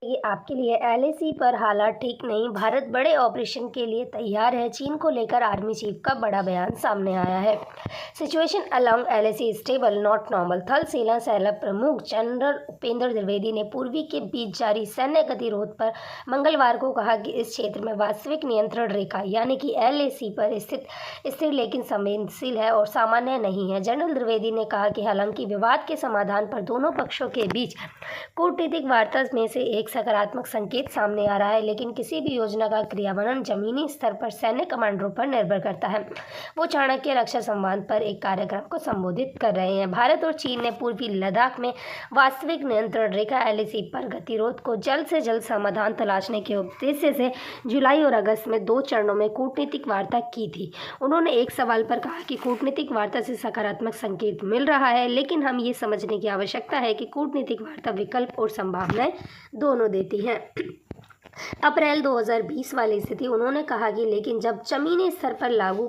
ये आपके लिए एलएसी पर हालात ठीक नहीं, भारत बड़े ऑपरेशन के लिए तैयार है। चीन को लेकर आर्मी चीफ का बड़ा बयान सामने आया है। Situation along LAC stable not normal. थल सेना प्रमुख जनरल उपेंद्र द्विवेदी ने पूर्वी के बीच जारी सैन्य गतिरोध पर मंगलवार को कहा कि इस क्षेत्र में वास्तविक नियंत्रण रेखा यानी कि एलएसी पर स्थिर लेकिन संवेदनशील है और सामान्य नहीं है। जनरल द्विवेदी ने कहा कि हालांकि विवाद के समाधान पर दोनों पक्षों के बीच कूटनीतिक वार्ता में से एक सकारात्मक संकेत सामने आ रहा है, लेकिन किसी भी योजना का क्रियान्वयन जमीनी स्तर पर सैन्य कमांडरों पर निर्भर करता है। वो चाणक्य रक्षा संवाद पर एक कार्यक्रम को संबोधित कर रहे हैं। भारत और चीन ने पूर्वी लद्दाख में वास्तविक नियंत्रण रेखा एलएसी पर गतिरोध को जल्द से जल्द समाधान तलाशने के उद्देश्य से जुलाई और अगस्त में 2 चरणों में कूटनीतिक वार्ता की थी। उन्होंने एक सवाल पर कहा कि कूटनीतिक वार्ता से सकारात्मक संकेत मिल रहा है, लेकिन हम ये समझने की आवश्यकता है कि कूटनीतिक वार्ता विकल्प और संभावनाएं दोनों देती हैं। अप्रैल 2020 वाली स्थिति उन्होंने कहा कि लेकिन जब जमीनी स्तर पर लागू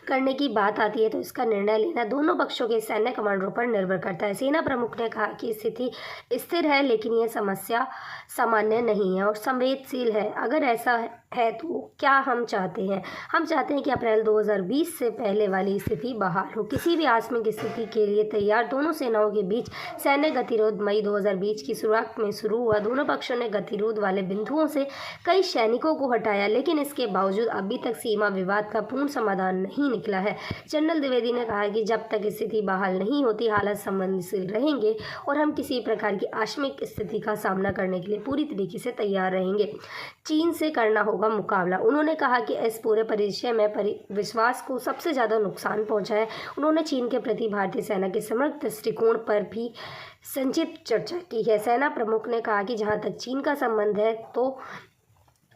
करने की बात आती है तो इसका निर्णय लेना दोनों पक्षों के सैन्य कमांडरों पर निर्भर करता है। सेना प्रमुख ने कहा कि स्थिति स्थिर है, लेकिन यह समस्या सामान्य नहीं है और संवेदनशील है। अगर ऐसा है तो क्या हम चाहते हैं? हम चाहते हैं कि अप्रैल 2020 से पहले वाली स्थिति बहाल हो। किसी भी आकस्मिक स्थिति के लिए तैयार दोनों सेनाओं के बीच सैन्य गतिरोध मई 2020 की शुरुआत में शुरू हुआ। दोनों पक्षों ने गतिरोध वाले बिंदुओं से कई सैनिकों को हटाया, लेकिन इसके बावजूद अभी तक सीमा विवाद का पूर्ण समाधान नहीं निकला है। जनरल द्विवेदी ने कहा कि जब तक स्थिति बहाल नहीं होती हालात संवेदनशील रहेंगे और हम किसी प्रकार की आकस्मिक स्थिति का सामना करने के लिए पूरी तरीके से तैयार रहेंगे। चीन से करना होगा मुकाबला। उन्होंने कहा कि इस पूरे परिदृश्य में विश्वास को सबसे ज़्यादा नुकसान पहुंचा है। उन्होंने चीन के प्रति भारतीय सेना के समग्र दृष्टिकोण पर भी संक्षिप्त चर्चा की है। सेना प्रमुख ने कहा कि जहां तक चीन का संबंध है तो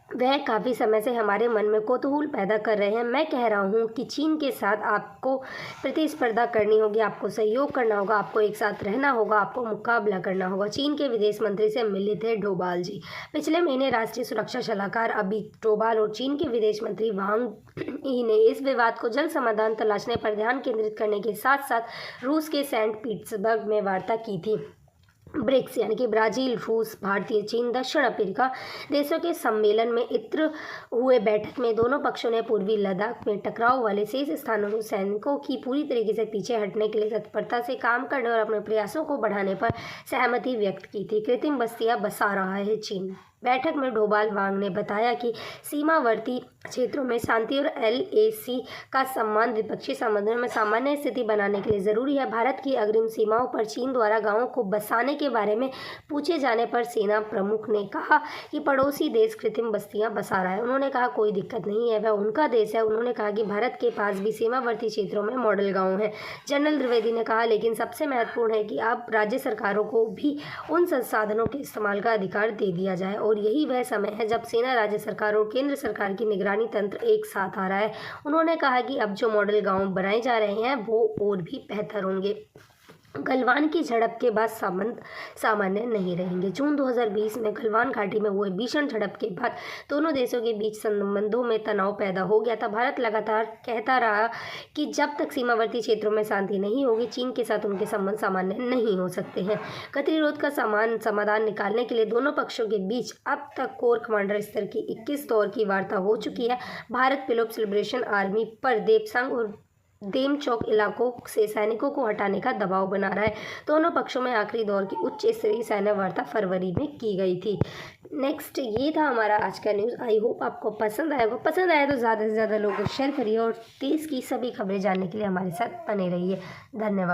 वह काफ़ी समय से हमारे मन में कौतूहल पैदा कर रहे हैं। मैं कह रहा हूं कि चीन के साथ आपको प्रतिस्पर्धा करनी होगी, आपको सहयोग करना होगा, आपको एक साथ रहना होगा, आपको मुकाबला करना होगा। चीन के विदेश मंत्री से मिले थे डोभाल जी। पिछले महीने राष्ट्रीय सुरक्षा सलाहकार अजित डोभाल और चीन के विदेश मंत्री वांग यी ने इस विवाद को जल्द समाधान तलाशने पर ध्यान केंद्रित करने के साथ साथ रूस के सेंट पीटर्सबर्ग में वार्ता की थी। ब्रिक्स यानी कि ब्राज़ील, रूस, भारतीय, चीन, दक्षिण अफ्रीका देशों के सम्मेलन में इत्र हुए बैठक में दोनों पक्षों ने पूर्वी लद्दाख में टकराव वाले शेष स्थानों में सैनिकों की पूरी तरीके से पीछे हटने के लिए तत्परता से काम करने और अपने प्रयासों को बढ़ाने पर सहमति व्यक्त की थी। कृत्रिम बस्तियां बसा रहा है चीन। बैठक में डोभाल वांग ने बताया कि सीमावर्ती क्षेत्रों में शांति और एलएसी का सम्मान द्विपक्षीय संबंधों में सामान्य स्थिति बनाने के लिए जरूरी है। भारत की अग्रिम सीमाओं पर चीन द्वारा गांवों को बसाने के बारे में पूछे जाने पर सेना प्रमुख ने कहा कि पड़ोसी देश कृत्रिम बस्तियां बसा रहा है। उन्होंने कहा कोई दिक्कत नहीं है, वह उनका देश है। उन्होंने कहा कि भारत के पास भी सीमावर्ती क्षेत्रों में मॉडल गाँव हैं। जनरल द्विवेदी ने कहा लेकिन सबसे महत्वपूर्ण है कि अब राज्य सरकारों को भी उन संसाधनों के इस्तेमाल का अधिकार दे दिया जाए और यही वह समय है जब सेना, राज्य सरकार और केंद्र सरकार की निगरानी तंत्र एक साथ आ रहा है। उन्होंने कहा कि अब जो मॉडल गांव बनाए जा रहे हैं वो और भी बेहतर होंगे। गलवान की झड़प के बाद संबंध सामान्य नहीं रहेंगे। जून 2020 में गलवान घाटी में हुए भीषण झड़प के बाद दोनों देशों के बीच संबंधों में तनाव पैदा हो गया था। भारत लगातार कहता रहा कि जब तक सीमावर्ती क्षेत्रों में शांति नहीं होगी चीन के साथ उनके संबंध सामान्य नहीं हो सकते हैं। गतिरोध का समाधान निकालने के लिए दोनों पक्षों के बीच अब तक कोर कमांडर स्तर की 21 दौर की वार्ता हो चुकी है। भारत पीपुल्स लिबरेशन आर्मी पर देपसांग और देमचौक इलाकों से सैनिकों को हटाने का दबाव बना रहा है। दोनों पक्षों में आखिरी दौर की उच्च स्तरीय सैन्य वार्ता फरवरी में की गई थी। नेक्स्ट, ये था हमारा आज का न्यूज़। आई होप आपको पसंद आएगा। पसंद आया तो ज़्यादा से ज़्यादा लोगों को शेयर करिए और देश की सभी खबरें जानने के लिए हमारे साथ बने रहिए। धन्यवाद।